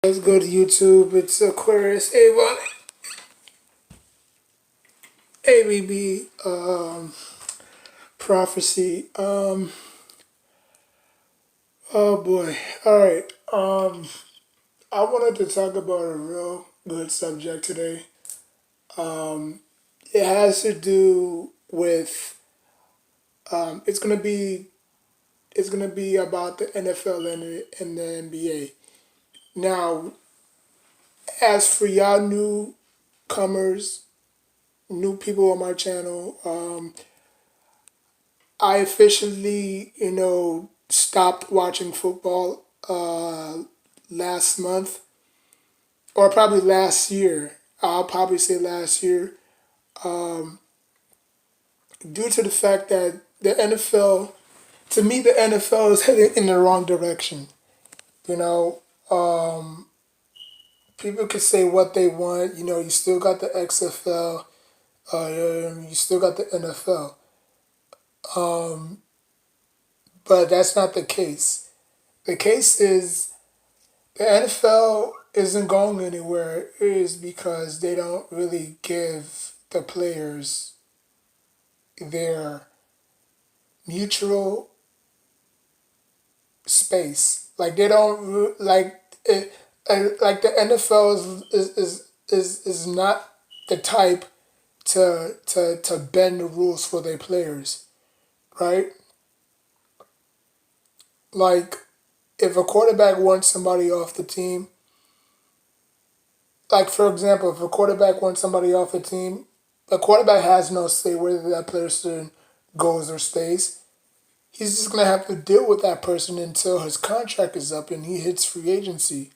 Let's go to YouTube. It's Aquarius Avon ABB prophecy. Oh boy. All right. I wanted to talk about a real good subject today. It has to do with it's gonna be about the NFL and the NBA. Now, as for y'all newcomers, new people on my channel, I officially, stopped watching football last month, or probably last year. I'll probably say last year, due to the fact that the NFL, to me, the NFL is heading in the wrong direction. You know, people could say what they want. You still got the XFL, you still got the NFL, but that's not the case. The case is the NFL isn't going anywhere is because they don't really give the players their mutual space. Like they don't like it. Like the NFL is not the type to bend the rules for their players, right? Like if a quarterback wants somebody off the team, like for example, if a quarterback wants somebody off the team, the quarterback has no say whether that person goes or stays. He's just gonna have to deal with that person until his contract is up and he hits free agency.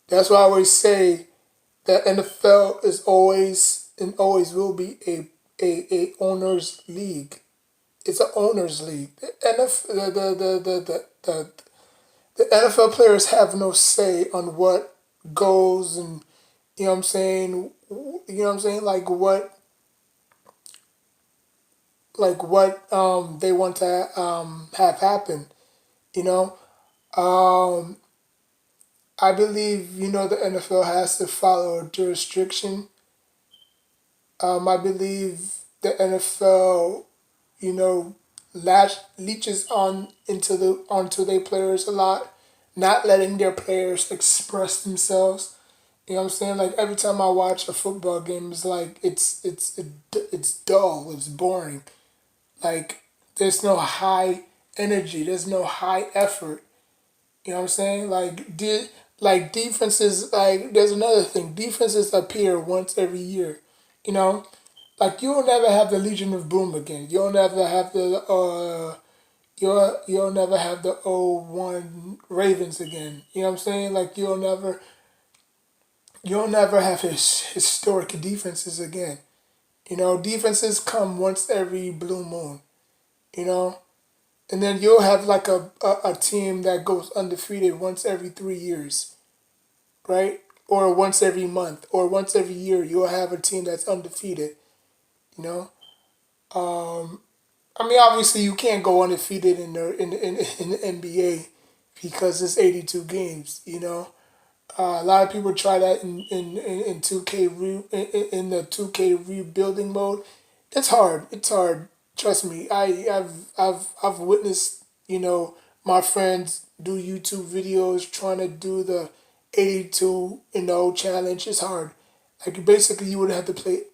That's why I always say that NFL is always and always will be a owners league. It's an owners league. The NFL players have no say on what goes and you know what I'm saying. Like what they want to have happen. You know, um, I believe the NFL has to follow jurisdiction. I believe the NFL, you know, leeches on into the onto their players a lot, not letting their players express themselves. You know what I'm saying? Like every time I watch a football game, it's like it's dull, it's boring. Like there's no high energy, there's no high effort. You know what I'm saying? Like defenses, like there's another thing. Defenses appear once every year. You know, like you'll never have the Legion of Boom again. You'll never have you'll never have the '01 Ravens again. You know what I'm saying? Like you'll never have historic defenses again. Defenses come once every blue moon. You know, and then you'll have like a team that goes undefeated once every 3 years, right? Or once every month, or once every year, you'll have a team that's undefeated. You know, I mean, obviously you can't go undefeated in the NBA because it's 82 games. A lot of people try that in 2K in the 2K rebuilding mode. It's hard. It's hard. Trust me. I've witnessed my friends do YouTube videos trying to do the 82 challenge. It's hard. Like basically you would have to play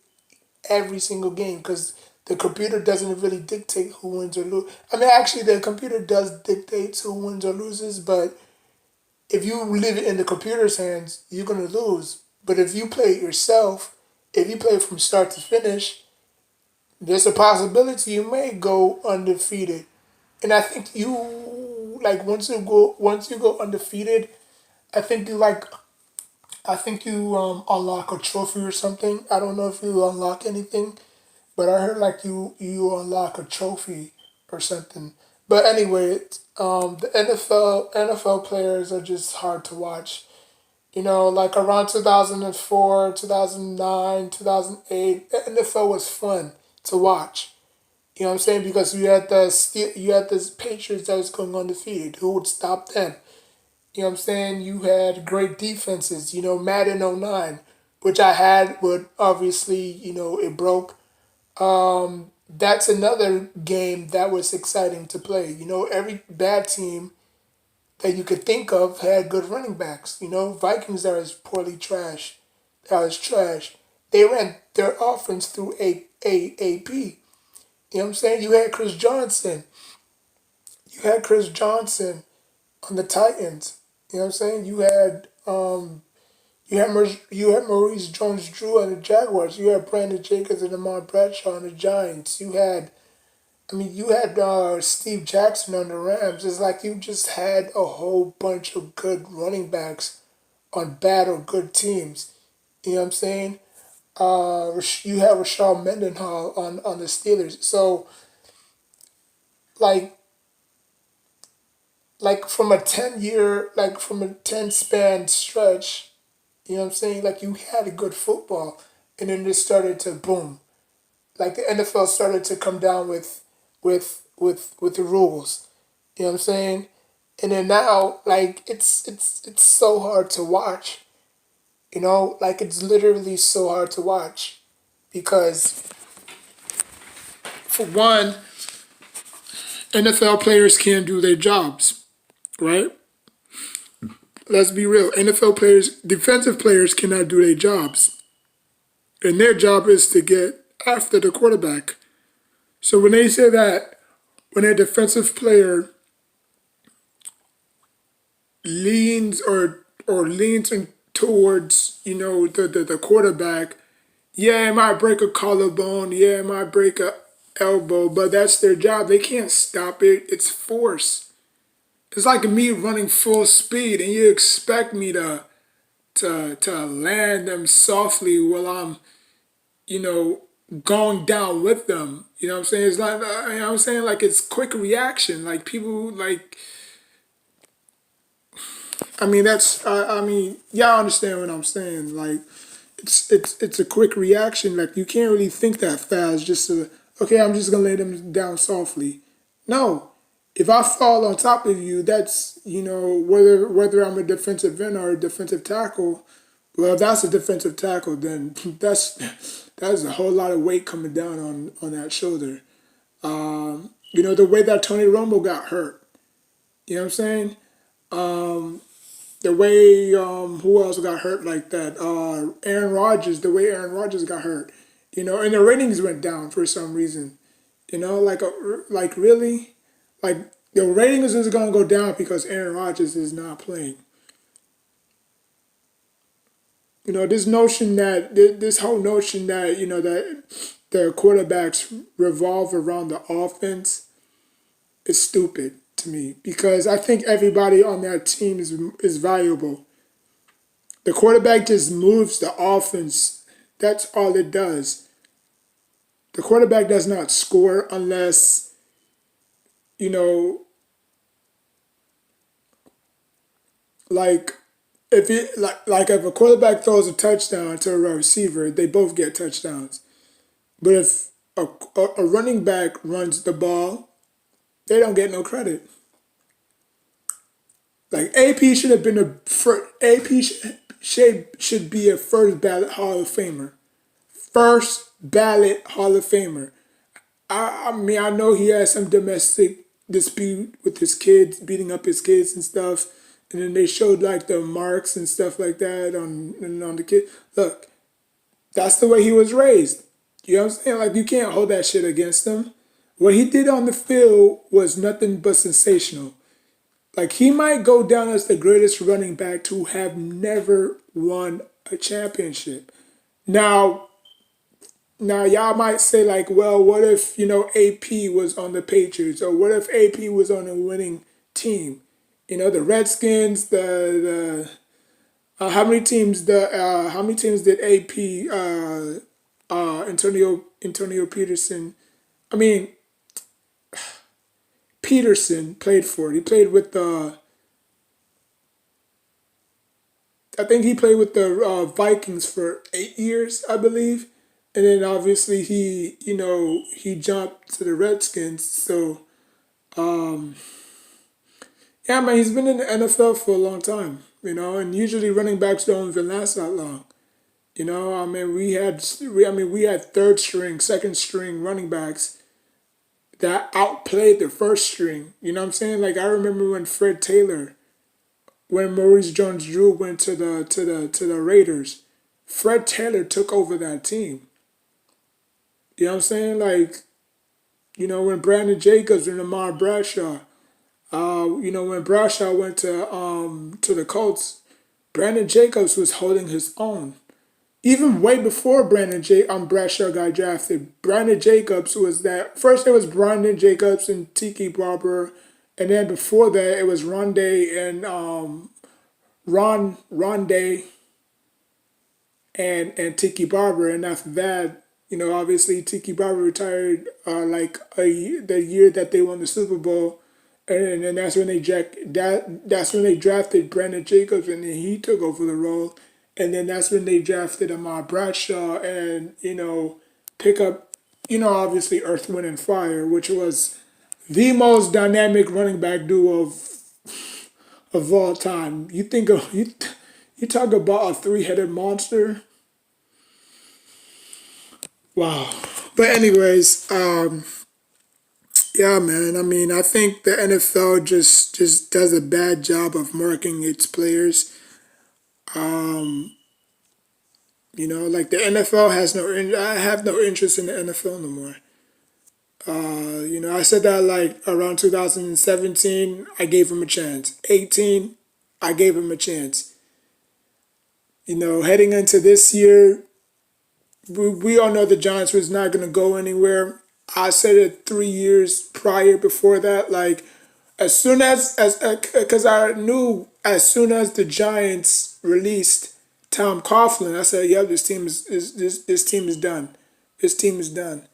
every single game because the computer doesn't really dictate who wins or lose. I mean, actually, the computer does dictate who wins or loses, but if you leave it in the computer's hands, you're gonna lose. But if you play it yourself, if you play from start to finish, there's a possibility you may go undefeated. And I think you like once you go undefeated, I think you like I think you unlock a trophy or something. I don't know if you unlock anything, but I heard like you unlock a trophy or something. But anyway, the NFL players are just hard to watch. Like around 2004, 2009, 2008, the NFL was fun to watch. You know what I'm saying? Because you had the Patriots that was going undefeated. Who would stop them? You know what I'm saying? You had great defenses. Madden '09, which I had, but obviously, it broke. That's another game that was exciting to play. Every bad team that you could think of had good running backs. Vikings are as poorly trash. That was trash. They ran their offense through AP. You know what I'm saying? You had Chris Johnson. You had Chris Johnson on the Titans. You know what I'm saying? You had Maurice Jones-Drew on the Jaguars. You had Brandon Jacobs and Amon Bradshaw on the Giants. You had Steve Jackson on the Rams. It's like you just had a whole bunch of good running backs on bad or good teams. You know what I'm saying? You have Rashad Mendenhall on the Steelers. So like from a 10 span stretch, you know what I'm saying? Like you had a good football, and then it started to boom. Like the NFL started to come down with the rules. You know what I'm saying? And then now, like it's so hard to watch. Like it's literally so hard to watch because for one, NFL players can't do their jobs, right? Let's be real. NFL players, defensive players cannot do their jobs. And their job is to get after the quarterback. So when they say that, when a defensive player leans in towards, the quarterback, yeah, it might break a collarbone, yeah, it might break a elbow, but that's their job. They can't stop it. It's force. It's like me running full speed and you expect me to land them softly while I'm, you know, going down with them. You know what I'm saying? It's like I'm saying like it's quick reaction. Like people like y'all understand what I'm saying. Like it's a quick reaction. Like you can't really think that fast just to okay, I'm just gonna lay them down softly. No. If I fall on top of you, that's whether I'm a defensive end or a defensive tackle. Well, if that's a defensive tackle, then that's a whole lot of weight coming down on that shoulder. The way that Tony Romo got hurt. You know what I'm saying? The way who else got hurt like that? Aaron Rodgers. The way Aaron Rodgers got hurt. And the ratings went down for some reason. Like really, like the ratings is gonna go down because Aaron Rodgers is not playing. This whole notion that that the quarterbacks revolve around the offense is stupid to me because I think everybody on that team is valuable. The quarterback just moves the offense. That's all it does. The quarterback does not score unless you know like like if a quarterback throws a touchdown to a receiver, they both get touchdowns. But if a running back runs the ball, they don't get no credit. Like AP should have been AP should be a first ballot Hall of Famer. First ballot Hall of Famer. I know he has some domestic dispute with his kids, beating up his kids and stuff. And then they showed like the marks and stuff like that on the kid. Look, that's the way he was raised. You know what I'm saying? Like you can't hold that shit against him. What he did on the field was nothing but sensational. Like he might go down as the greatest running back to have never won a championship. Now, now y'all might say like, well, what if AP was on the Patriots, or what if AP was on a winning team? The Redskins, the how many teams did AP Antonio Peterson? I mean Peterson played for. He played with the. I think he played with the Vikings for 8 years, I believe, and then obviously he jumped to the Redskins. So Yeah, man, he's been in the NFL for a long time, and usually running backs don't even last that long. I mean, we had third string, second string running backs that outplayed the first string. You know what I'm saying? Like I remember when Fred Taylor, when Maurice Jones-Drew went to the Raiders, Fred Taylor took over that team. You know what I'm saying? Like, when Brandon Jacobs and Lamar Bradshaw, when Bradshaw went to the Colts, Brandon Jacobs was holding his own. Even way before Bradshaw got drafted, Brandon Jacobs was that. First, it was Brandon Jacobs and Tiki Barber, and then before that, it was Rondé and Rondé and Tiki Barber, and after that, obviously Tiki Barber retired the year that they won the Super Bowl, and then that's when they drafted Brandon Jacobs, and then he took over the role, and then that's when they drafted Amar Bradshaw, and pick up, obviously Earth, Wind, and Fire, which was the most dynamic running back duo of all time. You talk about a three-headed monster. Wow. But anyways, yeah, man. I mean, I think the NFL just does a bad job of marketing its players. Like the NFL has no. I have no interest in the NFL no more. I said that like around 2017. I gave him a chance. 18, I gave him a chance. Heading into this year, we all know the Giants was not going to go anywhere. I said it 3 years prior before that. Like, as soon as because I knew as soon as the Giants released Tom Coughlin, I said, "Yeah, this team is done. This team is done."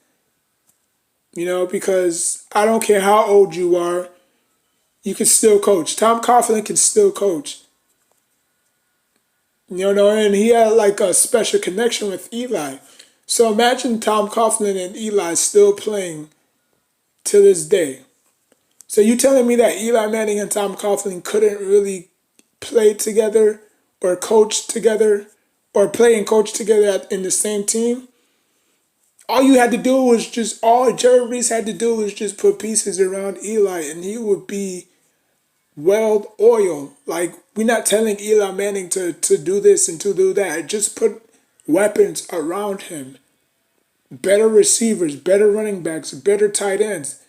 Because I don't care how old you are, you can still coach. Tom Coughlin can still coach. And he had like a special connection with Eli. So imagine Tom Coughlin and Eli still playing to this day. So you telling me that Eli Manning and Tom Coughlin couldn't really play together or coach together or play and coach together in the same team? All Jerry Reese had to do was just put pieces around Eli and he would be well oiled. Like, we're not telling Eli Manning to do this and to do that. Just put weapons around him. Better receivers, better running backs, better tight ends,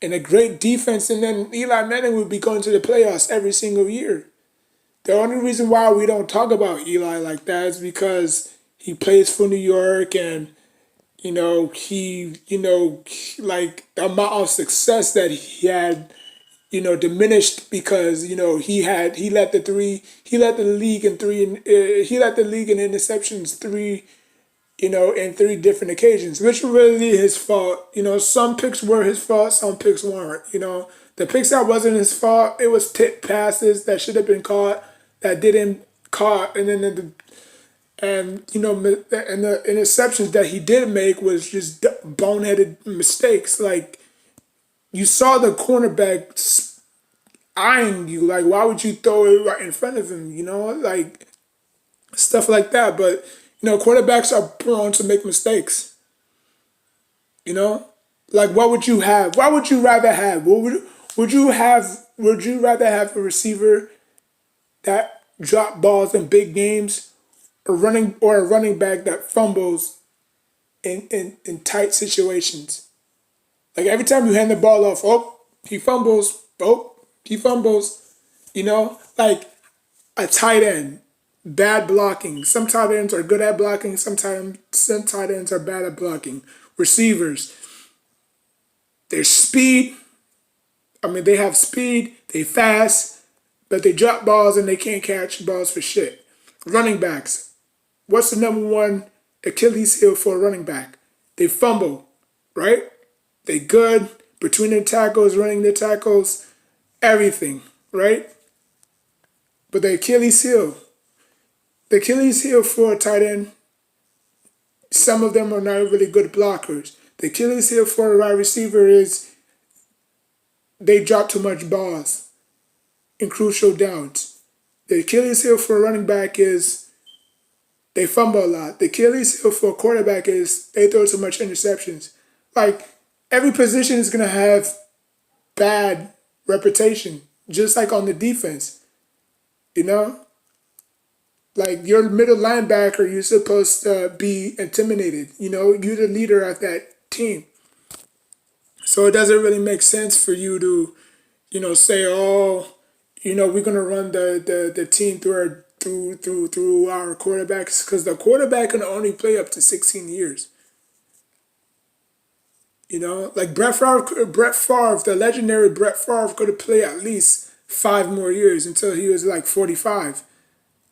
and a great defense, and then Eli Manning would be going to the playoffs every single year. The only reason why we don't talk about Eli like that is because he plays for New York, and like the amount of success that he had, diminished because he led the league in interceptions in three different occasions, which were really his fault. Some picks were his fault, some picks weren't. The picks that wasn't his fault, it was tip passes that should have been caught that didn't caught, and then the interceptions that he did make was just boneheaded mistakes. Like, you saw the cornerback eyeing you, like, why would you throw it right in front of him? Like stuff like that. But quarterbacks are prone to make mistakes. You know, like, what would you have? What would you rather have? Would you have? Would you rather have a receiver that drop balls in big games, or a running back that fumbles in tight situations? Like, every time you hand the ball off, oh, he fumbles. Oh, he fumbles. Like a tight end, bad blocking. Some tight ends are good at blocking. Some tight ends are bad at blocking. Receivers, their speed. I mean, they have speed. They fast, but they drop balls and they can't catch balls for shit. Running backs. What's the number one Achilles heel for a running back? They fumble, right? They good between their tackles, running their tackles, everything, right? But the Achilles heel for a tight end, some of them are not really good blockers. The Achilles heel for a wide receiver is they drop too much balls. in crucial downs. The Achilles heel for a running back is they fumble a lot. The Achilles heel for a quarterback is they throw so much interceptions. Like every position is gonna have bad reputation, just like on the defense. You know, like your middle linebacker, you're supposed to be intimidated. You know, you're the leader of that team. So it doesn't really make sense for you to, say, oh, we're gonna run the team through our quarterbacks because the quarterback can only play up to 16 years. Like Brett Favre, the legendary Brett Favre could have played at least 5 more years until he was like 45.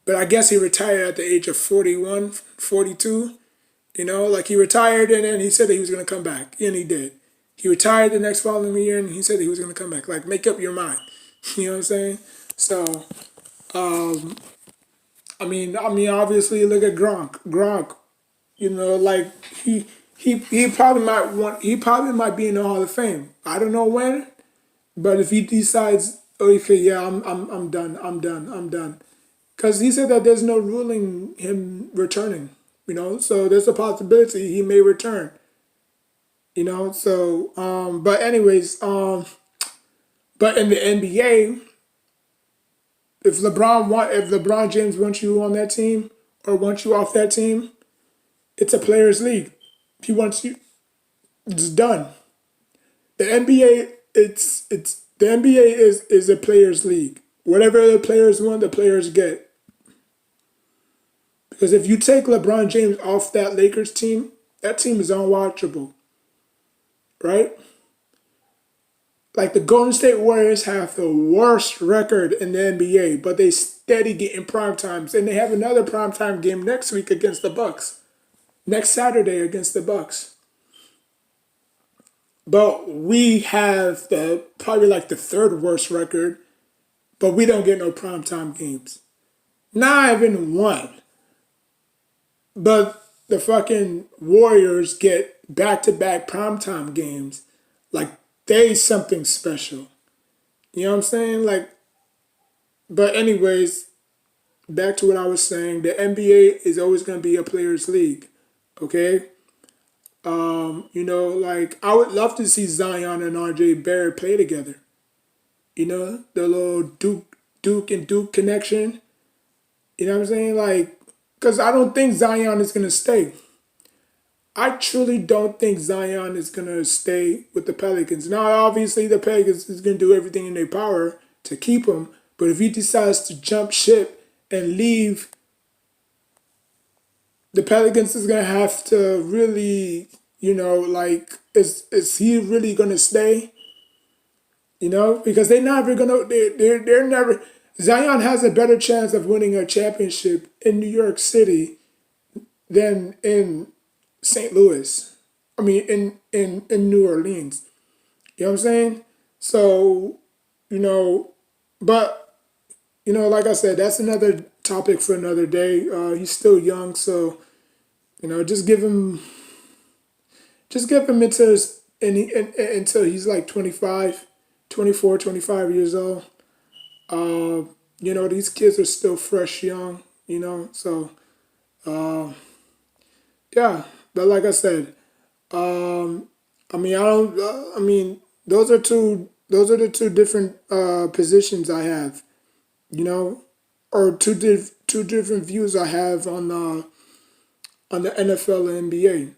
But I guess he retired at the age of 41, 42. Like he retired and then he said that he was going to come back. And he did. He retired the next following year and he said that he was going to come back. Like, make up your mind. You know what I'm saying? So, obviously, look at Gronk. Gronk, like he probably might be in the Hall of Fame. I don't know when, but if he decides, okay, yeah, I'm done, I'm done, because he said that there's no ruling him returning. So there's a possibility he may return. So but anyways, but in the NBA, if LeBron James wants you on that team or wants you off that team, it's a players' league. If he wants you, it's done. The NBA, it's the NBA is a players' league. Whatever the players want, the players get. Because if you take LeBron James off that Lakers team, that team is unwatchable, right? Like the Golden State Warriors have the worst record in the NBA, but they steady getting prime times, and they have another prime time game next week against the Bucks. Next Saturday against the Bucks. But we have the probably like the third worst record, but we don't get no primetime games. Not even one. But the fucking Warriors get back-to-back primetime games. Like they something special. You know what I'm saying? Like, but anyways, back to what I was saying. The NBA is always gonna be a players' league. Okay? Like I would love to see Zion and RJ Barrett play together. The little Duke connection. You know what I'm saying? Like, because I don't think Zion is gonna stay. I truly don't think Zion is gonna stay with the Pelicans. Now, obviously, the Pelicans is gonna do everything in their power to keep him. But if he decides to jump ship and leave, the Pelicans is gonna have to really, like, is he really gonna stay? Because they're never. Zion has a better chance of winning a championship in New York City than in St. Louis. I mean, in New Orleans. You know what I'm saying? So, but like I said, that's another topic for another day. He's still young, so just give him until he's like 25, 24, 25 years old. These kids are still fresh, young, so yeah. But like I said, I don't, those are the two different positions I have, or two different views I have on the NFL and NBA,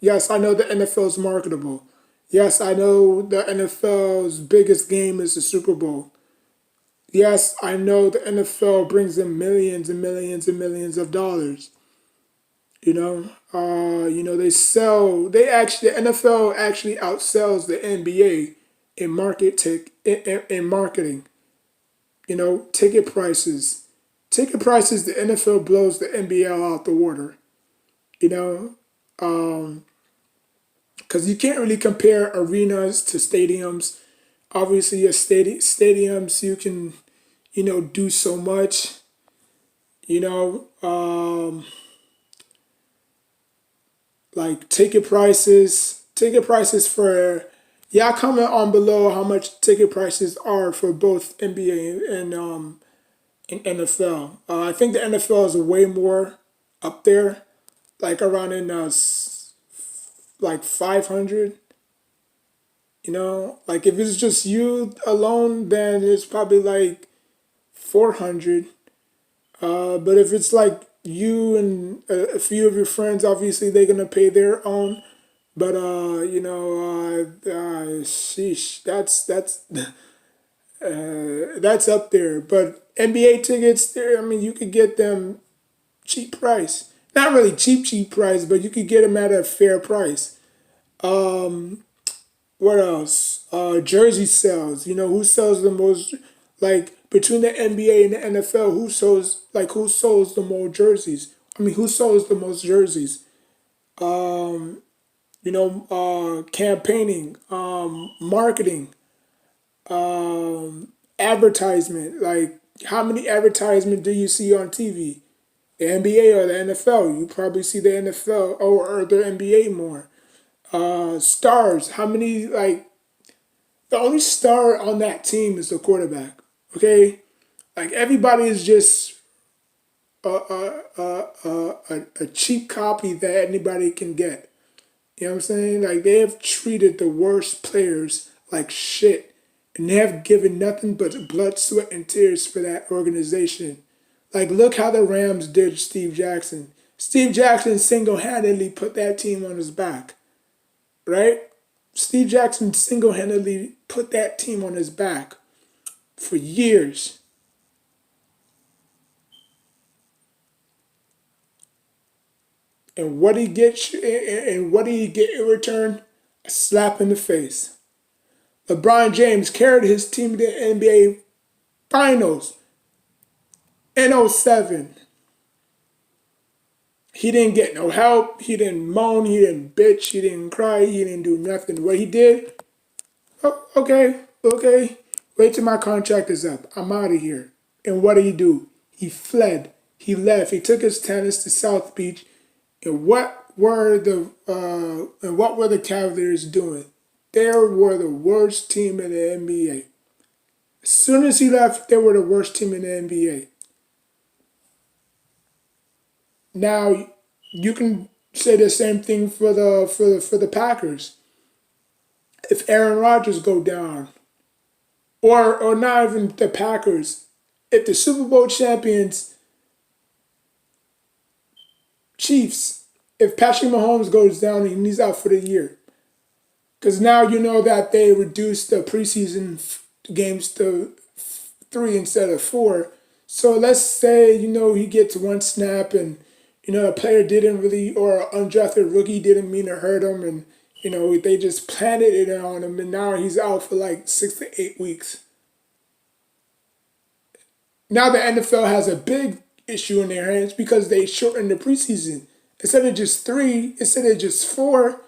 yes, I know the NFL is marketable. Yes, I know the NFL's biggest game is the Super Bowl. Yes, I know the NFL brings in millions and millions and millions of dollars. The NFL actually outsells the NBA in in marketing. Ticket prices. Ticket prices, the NFL blows the NBA out the water. You know, because you can't really compare arenas to stadiums. Obviously, stadiums you can, do so much. You know, like ticket prices for Yeah, comment on below how much ticket prices are for both NBA and NFL. I think the NFL is way more up there, like around in like 500. Like if it's just you alone, then it's probably like 400. But if it's like you and a few of your friends, obviously they're gonna pay their own. But sheesh, that's up there. But NBA tickets, there, I mean, you could get them cheap price. Not really cheap price, but you could get them at a fair price. What else? Jersey sales. Who sells the most? Like between the NBA and the NFL, who sells the most jerseys? I mean, who sells the most jerseys? Campaigning, marketing, advertisement. Like how many advertisement do you see on TV? The NBA or the NFL? You probably see the NFL or the NBA more. Stars. How many like the only star on that team is the quarterback. Okay, like everybody is just a cheap copy that anybody can get. You know what I'm saying? Like they have treated the worst players like shit, and they have given nothing but blood, sweat, and tears for that organization. Like look how the Rams did Steve Jackson. Steve Jackson single-handedly put that team on his back, right? Steve Jackson single-handedly put that team on his back for years. And what he gets and what did he get in return? A slap in the face. LeBron James carried his team to the NBA Finals in '07. He didn't get no help. He didn't moan. He didn't bitch. He didn't cry. He didn't do nothing. What he did, oh, okay. Wait till my contract is up. I'm out of here. And what did he do? He fled. He left. He took his tennis to South Beach. And what were the Cavaliers doing? They were the worst team in the NBA. As soon as he left, they were the worst team in the NBA. Now you can say the same thing for the Packers. If Aaron Rodgers go down, or not even the Packers, if the Super Bowl champions Chiefs, if Patrick Mahomes goes down and he's out for the year, because now you know that they reduced the preseason games to 3 instead of 4. So let's say he gets one snap and a player didn't really, or an undrafted rookie didn't mean to hurt him, and they just planted it on him, and now he's out for like 6 to 8 weeks. Now the NFL has a big issue in their hands because they shortened the preseason. Instead of just 3, instead of just 4,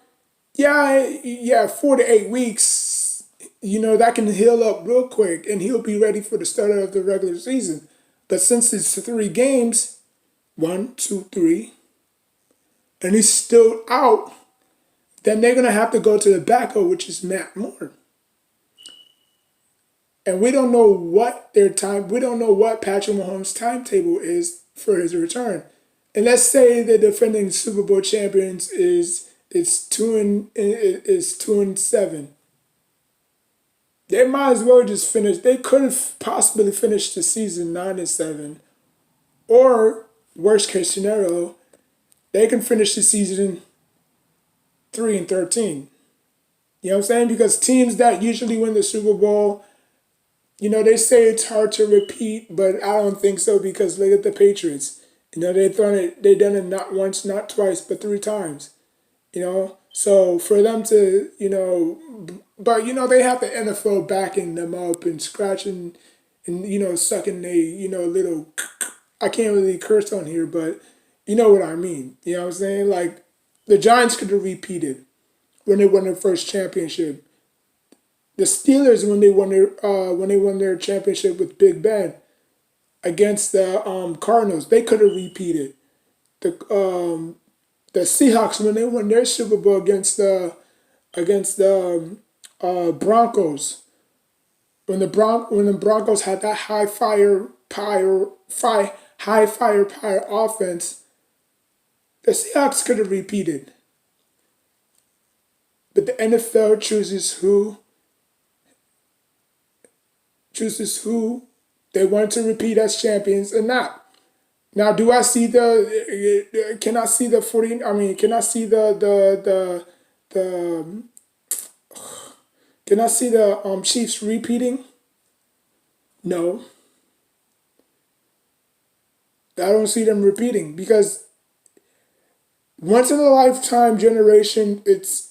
yeah, 4 to 8 weeks, that can heal up real quick and he'll be ready for the start of the regular season. But since it's 3 games, 1, 2, 3, and he's still out, then they're gonna have to go to the backup, which is Matt Moore. And we don't know we don't know what Patrick Mahomes' timetable is for his return. And let's say the defending Super Bowl champions is 2-7. They might as well just finish. They could have possibly finished the season 9-7, or worst case scenario, they can finish the season 3-13. You know what I'm saying? Because teams that usually win the Super Bowl, they say it's hard to repeat, but I don't think so because look at the Patriots. They done it not once, not twice, but 3 times. So for them to, but they have the NFL backing them up and scratching and sucking little. I can't really curse on here, but you know what I mean. You know what I'm saying? Like the Giants could have repeated when they won their first championship. The Steelers when they won their championship with Big Ben against the Cardinals, they could have repeated. The Seahawks when they won their Super Bowl against the Broncos. When the Broncos had that high firepower offense, the Seahawks could have repeated. But the NFL chooses who they want to repeat as champions and not. Now, do I see the? Can I see the 40? I mean, can I see the? Can I see the Chiefs repeating? No, I don't see them repeating because once in a lifetime generation, it's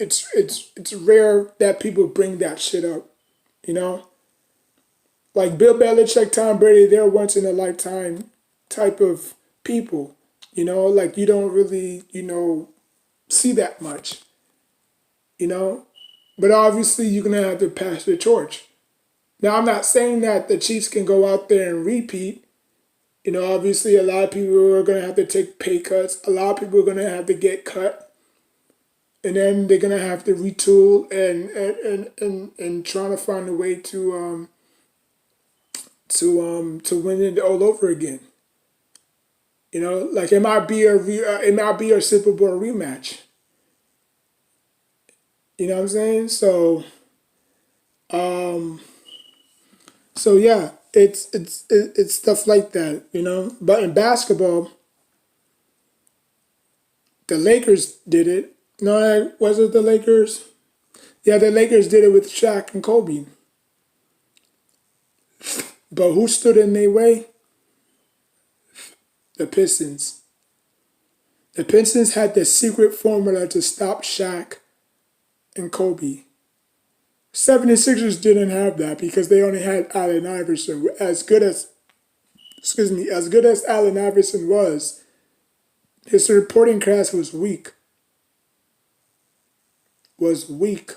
rare that people bring that shit up. You know, like Bill Belichick, Tom Brady, they're once in a lifetime type of people. Like you don't really see that much. You know, but obviously you're gonna have to pass the torch. Now I'm not saying that the Chiefs can go out there and repeat. Obviously a lot of people are gonna have to take pay cuts. A lot of people are gonna have to get cut, and then they're gonna have to retool and trying to find a way to win it all over again. Like it might be a Super Bowl rematch. You know what I'm saying? So yeah, it's stuff like that. But in basketball, the Lakers did it. No, was it the Lakers? Yeah, the Lakers did it with Shaq and Kobe. But who stood in their way? The Pistons. The Pistons had the secret formula to stop Shaq and Kobe. 76ers didn't have that because they only had Allen Iverson. As good as Allen Iverson was, his supporting cast was weak. Was weak.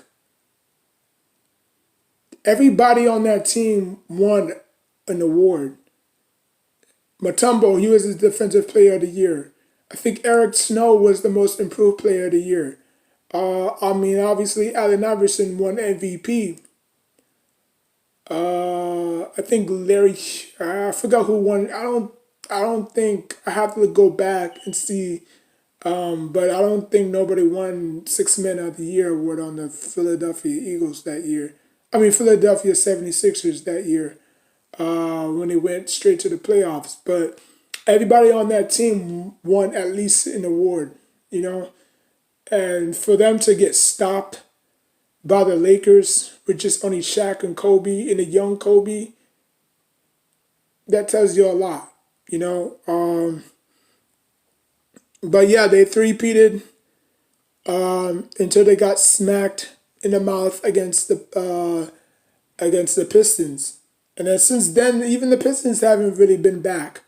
Everybody on that team won an award. Mutombo, he was the defensive player of the year. I think Eric Snow was the most improved player of the year. Obviously, Allen Iverson won MVP. I think I forgot who won. I don't think I have to go back and see. But I don't think nobody won Six Men of the Year award on the Philadelphia Eagles that year. I mean Philadelphia 76ers that year when they went straight to the playoffs. But everybody on that team won at least an award, you know. And for them to get stopped by the Lakers with just only Shaq and Kobe and a young Kobe, that tells you a lot, you know. But yeah, they three-peated until they got smacked in the mouth against the Pistons, and then since then, even the Pistons haven't really been back.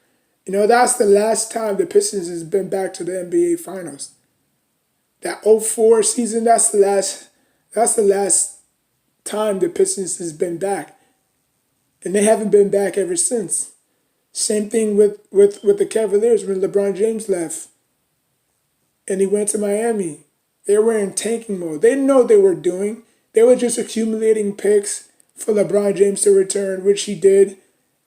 That's the last time the Pistons has been back to the NBA Finals. That '04 season, that's the last time the Pistons has been back, and they haven't been back ever since. Same thing with the Cavaliers when LeBron James left and he went to Miami. They were in tanking mode. They didn't know what they were doing. They were just accumulating picks for LeBron James to return, which he did.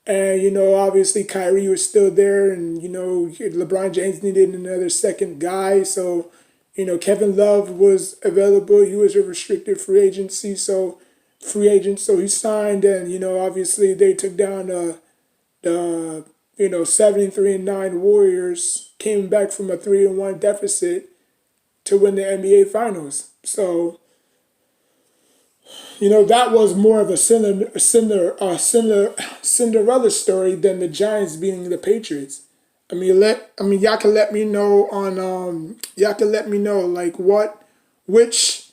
And, obviously Kyrie was still there, and, LeBron James needed another second guy. So, Kevin Love was available. He was a restricted free agent. So he signed, and, obviously they took down the 73-9 Warriors, came back from a 3-1 deficit to win the NBA Finals. So, that was more of a Cinderella story than the Giants beating the Patriots. Y'all can let me know like which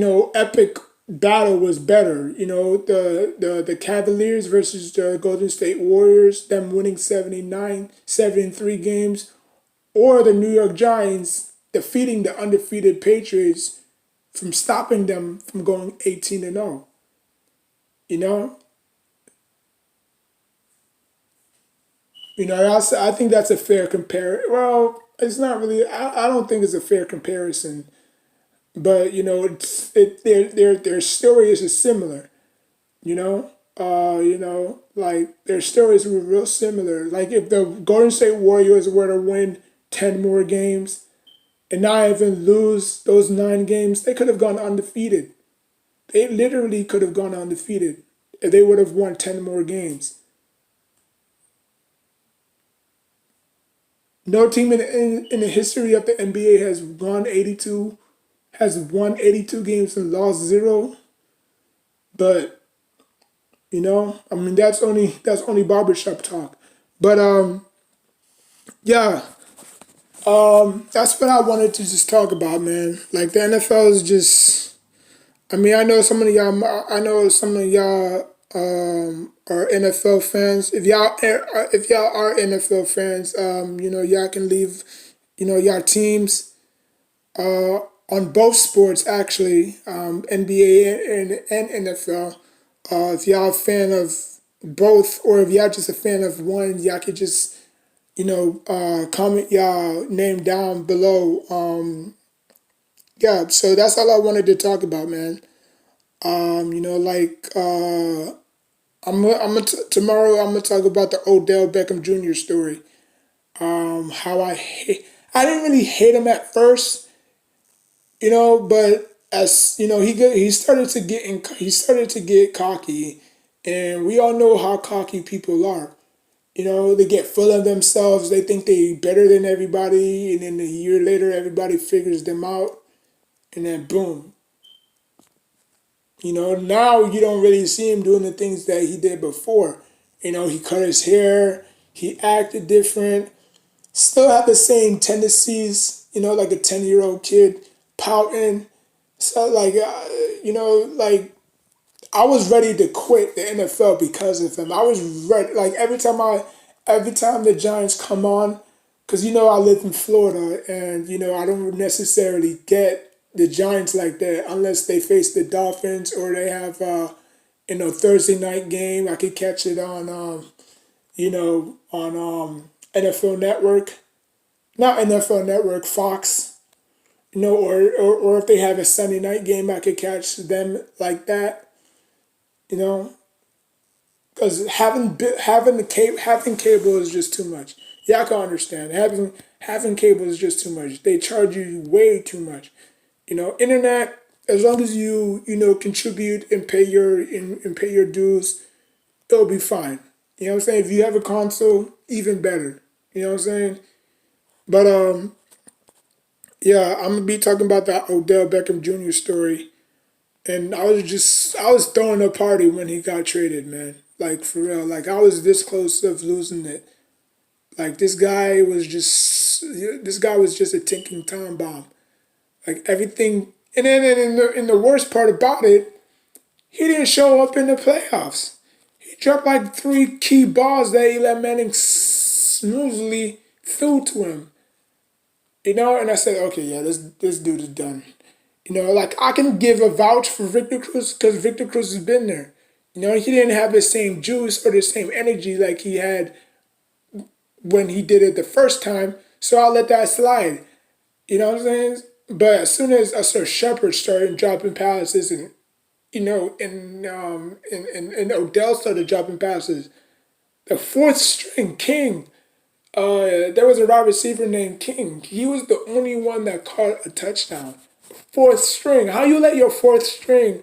epic battle was better. The Cavaliers versus the Golden State Warriors, them winning 73 games, or the New York Giants defeating the undefeated Patriots from stopping them from going 18-0. You know, I think that's a fair compare. Well, it's not really. I don't think it's a fair comparison. but their story is similar. You know, like their stories were real similar. Like if the Golden State Warriors were to win 10 more games and not even lose those 9 games, they could have gone undefeated. They literally could have gone undefeated if they would have won 10 more games. No team in the history of the NBA has won 82 games and lost zero. But I mean that's only barbershop talk. But yeah, that's what I wanted to just talk about, man. Like the NFL is just. I mean, I know some of y'all. I know some of y'all are NFL fans. If y'all are NFL fans, y'all can leave, y'all teams on both sports actually, NBA and NFL. If y'all a fan of both, or if y'all just a fan of one, y'all could just comment y'all name down below. Yeah, so that's all I wanted to talk about, man. Like tomorrow I'm gonna talk about the Odell Beckham Jr. story. How I didn't really hate him at first, but as he started to get cocky, and we all know how cocky people are. They get full of themselves. They think they better than everybody, and then a year later, everybody figures them out, and then boom. Now you don't really see him doing the things that he did before. He cut his hair, he acted different, still had the same tendencies, like a 10-year-old kid, pouting. So, like, like, I was ready to quit the NFL because of him. I was ready, like, every time the Giants come on, because I live in Florida, and I don't necessarily get the Giants like that unless they face the Dolphins or they have Thursday night game. I could catch it on NFL Network, not NFL Network, Fox. Or if they have a Sunday night game, I could catch them like that. You know, because having cable is just too much. Yeah, I can understand having cable is just too much. They charge you way too much. Internet, as long as you contribute and pay your dues, it'll be fine. You know what I'm saying? If you have a console, even better. You know what I'm saying? But yeah, I'm gonna be talking about that Odell Beckham Jr. story. And I was throwing a party when he got traded, man. Like for real. Like I was this close of losing it. Like this guy was just a ticking time bomb. Like everything, and then and the worst part about it, he didn't show up in the playoffs. He dropped like 3 key balls that Eli Manning smoothly threw to him. And I said, okay, yeah, this dude is done. Like I can give a vouch for Victor Cruz because Victor Cruz has been there. He didn't have the same juice or the same energy like he had when he did it the first time, so I'll let that slide. You know what I'm saying? But as soon as I saw Shepard started dropping passes, and and Odell started dropping passes, the fourth string King, there was a wide receiver named King. He was the only one that caught a touchdown. Fourth string. How you let your fourth string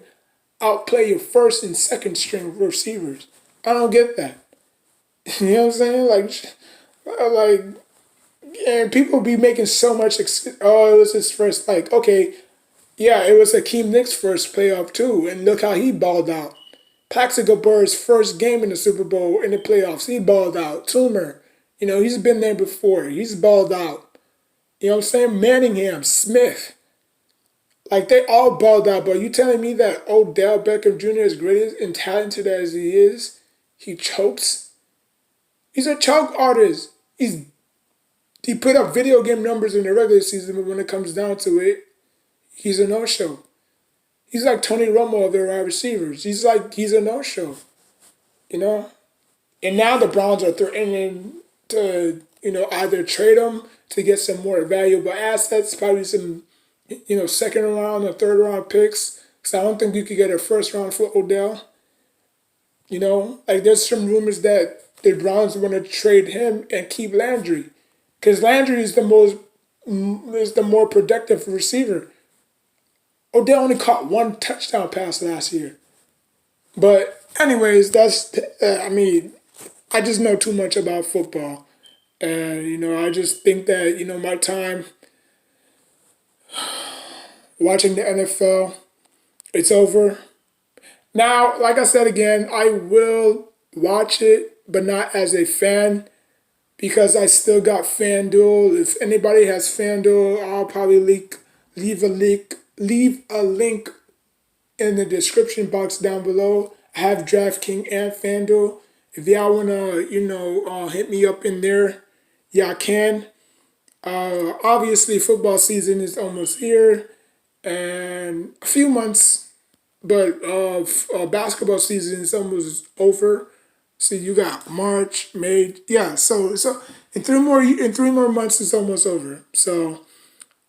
outplay your first and second string receivers? I don't get that. You know what I'm saying? Like, and people be making so much. Oh, it was his first. Like, okay, yeah, it was Akeem Nick's first playoff too, and look how he balled out. Plaxico Burr's first game in the Super Bowl in the playoffs, he balled out. Toomer, he's been there before. He's balled out. You know what I'm saying? Manningham, Smith, like they all balled out. But you telling me that Odell Beckham Jr. is great and talented as he is, he chokes? He's a choke artist. He put up video game numbers in the regular season, but when it comes down to it, he's a no-show. He's like Tony Romo of their wide receivers. He's a no-show, you know. And now the Browns are threatening to either trade him to get some more valuable assets, probably some second round or third round picks. Because I don't think you could get a first round for Odell. Like there's some rumors that the Browns want to trade him and keep Landry, because Landry is the more productive receiver. Odell only caught one touchdown pass last year. But anyways, that's I mean, I just know too much about football, and I just think that my time watching the NFL, it's over. Now, like I said again, I will watch it, but not as a fan because I still got FanDuel. If anybody has FanDuel, I'll probably leave a link in the description box down below. I have DraftKings and FanDuel. If y'all wanna, hit me up in there, y'all can. Obviously, football season is almost here, and a few months, but basketball season is almost over. See, you got March, May, yeah. So in three more months, it's almost over. So,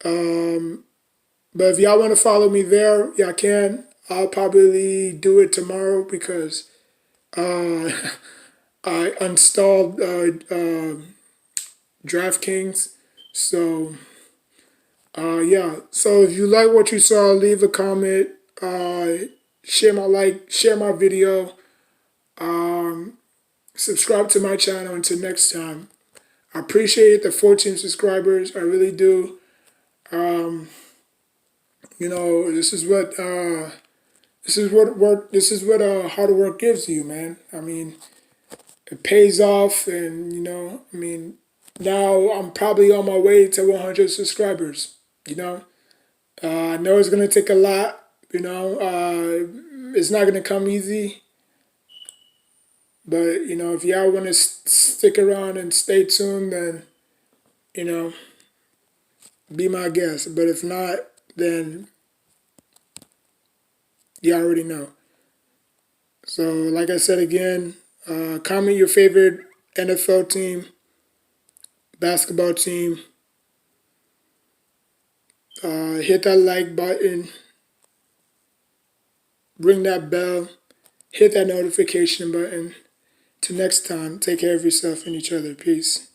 but if y'all want to follow me there, y'all can. I'll probably do it tomorrow because uh, I installed DraftKings. So yeah. So if you like what you saw, leave a comment. Share my video. Subscribe to my channel. Until next time, I appreciate the 14 subscribers. I really do. This is what hard work gives you, man. I mean, it pays off, and now I'm probably on my way to 100 subscribers. I know it's gonna take a lot. It's not gonna come easy, but if y'all want to stick around and stay tuned, then you know, be my guest. But if not, then you already know. So, like I said again, comment your favorite NFL team, basketball team. Hit that like button, ring that bell, hit that notification button. Till next time, take care of yourself and each other. Peace.